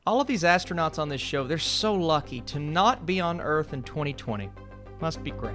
All of these astronauts on this show, they're so lucky to not be on Earth in 2020. Must be great.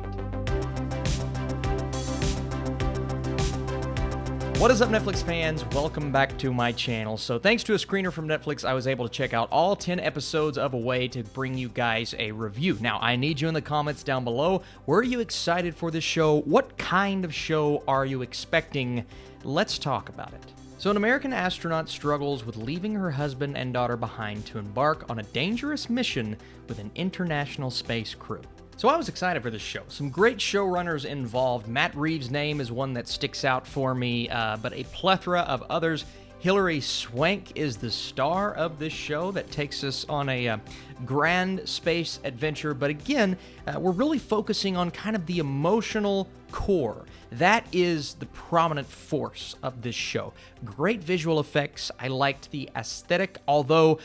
What is up, Netflix fans? Welcome back to my channel. So thanks to a screener from Netflix, I was able to check out all 10 episodes of Away to bring you guys a review. Now, I need you in the comments down below. Were you excited for this show? What kind of show are you expecting? Let's talk about it. So an American astronaut struggles with leaving her husband and daughter behind to embark on a dangerous mission with an international space crew. So I was excited for this show. Some great showrunners involved. Matt Reeves' name is one that sticks out for me, but a plethora of others. Hilary Swank is the star of this show that takes us on a grand space adventure. But again, we're really focusing on kind of the emotional core. That is the prominent force of this show. Great visual effects. I liked the aesthetic, although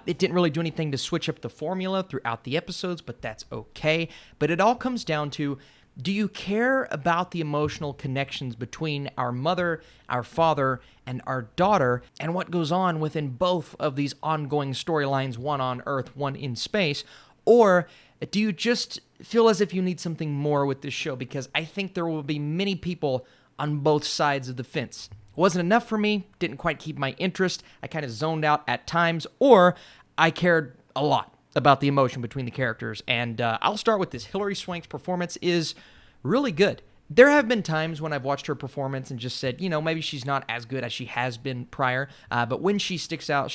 it didn't really do anything to switch up the formula throughout the episodes, but that's okay. But it all comes down to, do you care about the emotional connections between our mother, our father, and our daughter, and what goes on within both of these ongoing storylines, one on Earth, one in space? Or do you just feel as if you need something more with this show? Because I think there will be many people on both sides of the fence. It wasn't enough for me, didn't quite keep my interest, I kind of zoned out at times, or I cared a lot about the emotion between the characters. And I'll start with this. Hilary Swank's performance is really good. There have been times when I've watched her performance and just said, maybe she's not as good as she has been prior, but when she sticks out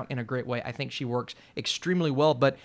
in a great way. I think she works extremely well, but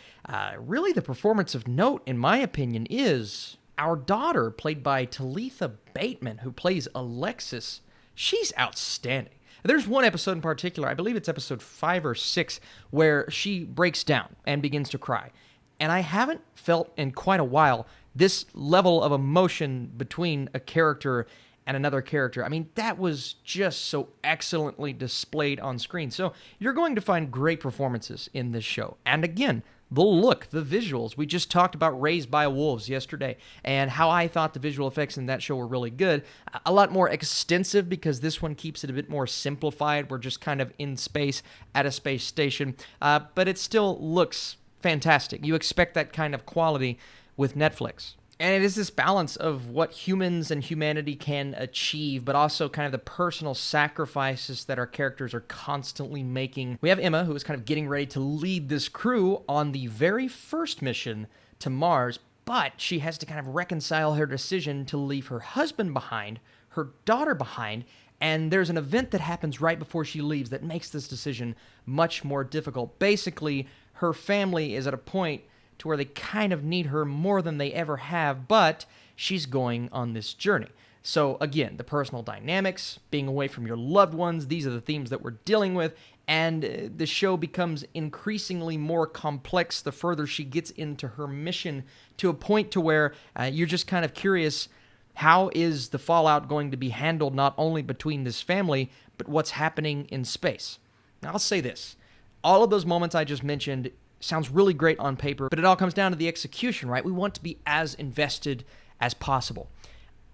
really the performance of note, in my opinion, is our daughter, played by Talitha Bateman, who plays Alexis. She's outstanding. There's one episode in particular, I believe it's episode 5 or 6, where she breaks down and begins to cry. And I haven't felt in quite a while this level of emotion between a character and another character. I mean, that was just so excellently displayed on screen. So you're going to find great performances in this show. And again, the look, the visuals. We just talked about Raised by Wolves yesterday and how I thought the visual effects in that show were really good. A lot more extensive because this one keeps it a bit more simplified. We're just kind of in space at a space station, but it still looks fantastic. You expect that kind of quality with Netflix. And it is this balance of what humans and humanity can achieve, but also kind of the personal sacrifices that our characters are constantly making. We have Emma, who is kind of getting ready to lead this crew on the very first mission to Mars, but she has to kind of reconcile her decision to leave her husband behind, her daughter behind, and there's an event that happens right before she leaves that makes this decision much more difficult. Basically, her family is at a point to where they kind of need her more than they ever have, but she's going on this journey. So again, the personal dynamics, being away from your loved ones, these are the themes that we're dealing with, and the show becomes increasingly more complex the further she gets into her mission, to a point to where you're just kind of curious, how is the fallout going to be handled not only between this family, but what's happening in space? Now, I'll say this. All of those moments I just mentioned sounds really great on paper, but it all comes down to the execution, right? We want to be as invested as possible.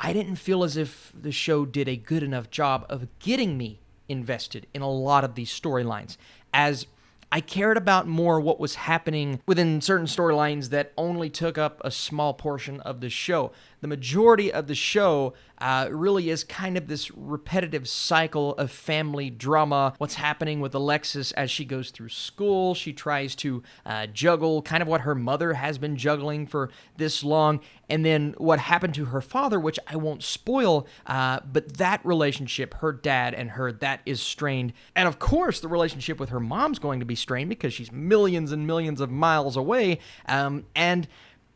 I didn't feel as if the show did a good enough job of getting me invested in a lot of these storylines, as I cared about more what was happening within certain storylines that only took up a small portion of the show. The majority of the show really is kind of this repetitive cycle of family drama. What's happening with Alexis as she goes through school. She tries to juggle kind of what her mother has been juggling for this long. And then what happened to her father, which I won't spoil, but that relationship, her dad and her, that is strained. And of course, the relationship with her mom's going to be strained because she's millions and millions of miles away. And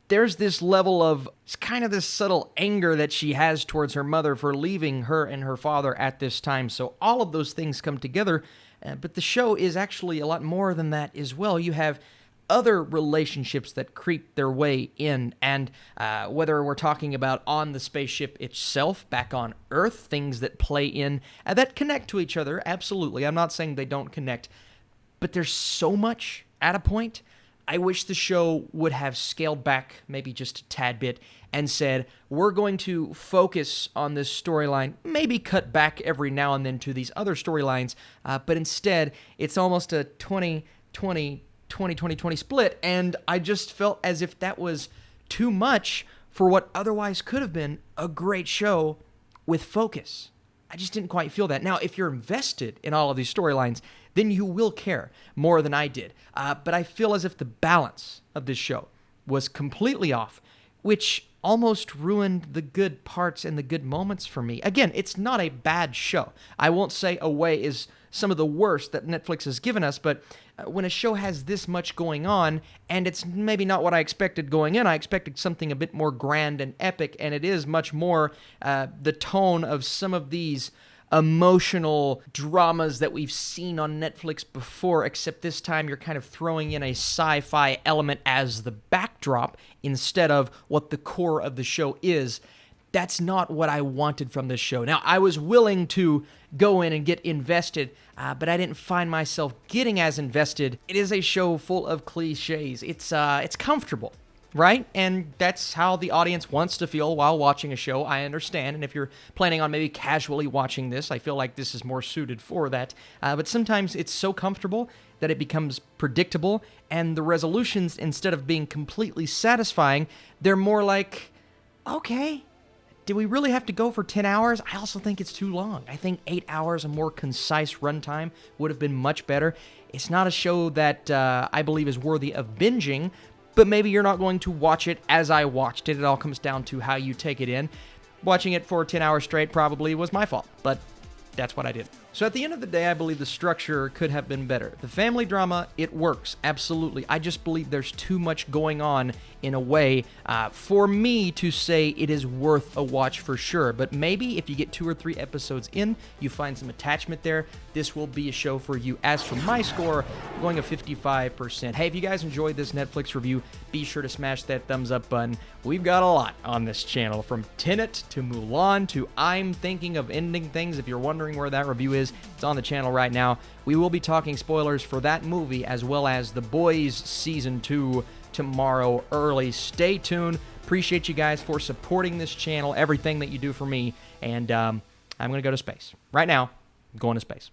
there's this level of kind of this subtle anger that she has towards her mother for leaving her and her father at this time. So all of those things come together, but the show is actually a lot more than that as well. You have other relationships that creep their way in, and whether we're talking about on the spaceship itself, back on Earth, things that play in, that connect to each other, absolutely. I'm not saying they don't connect, but there's so much at a point. I wish the show would have scaled back maybe just a tad bit and said, we're going to focus on this storyline, maybe cut back every now and then to these other storylines, but instead, it's almost a 20, 2020 split, and I just felt as if that was too much for what otherwise could have been a great show with focus. I just didn't quite feel that. Now, if you're invested in all of these storylines, then you will care more than I did. But I feel as if the balance of this show was completely off, which almost ruined the good parts and the good moments for me. Again, it's not a bad show. I won't say Away is some of the worst that Netflix has given us, but when a show has this much going on, and it's maybe not what I expected going in, I expected something a bit more grand and epic, and it is much more the tone of some of these emotional dramas that we've seen on Netflix before, except this time you're kind of throwing in a sci-fi element as the backdrop instead of what the core of the show is. That's not what I wanted from this show. Now, I was willing to go in and get invested, but I didn't find myself getting as invested. It is a show full of cliches. It's comfortable, right? And that's how the audience wants to feel while watching a show. I understand. And if you're planning on maybe casually watching this, I feel like this is more suited for that. But sometimes it's so comfortable that it becomes predictable, and the resolutions, instead of being completely satisfying, they're more like, okay, do we really have to go for 10 hours? I also think it's too long. I think 8 hours, a more concise runtime, would have been much better. It's not a show that I believe is worthy of binging, but maybe you're not going to watch it as I watched it. It all comes down to how you take it in. Watching it for 10 hours straight probably was my fault, but that's what I did. So at the end of the day, I believe the structure could have been better. The family drama, it works, absolutely. I just believe there's too much going on in a way for me to say it is worth a watch for sure. But maybe if you get 2 or 3 episodes in, you find some attachment there, this will be a show for you. As for my score, I'm going a 55%. Hey, if you guys enjoyed this Netflix review, be sure to smash that thumbs up button. We've got a lot on this channel, from Tenet to Mulan to I'm Thinking of Ending Things. If you're wondering where that review is, it's on the channel right now. We will be talking spoilers for that movie as well as The Boys Season 2 tomorrow early. Stay tuned. Appreciate you guys for supporting this channel, everything that you do for me, and I'm going to go to space. Right now, I'm going to space.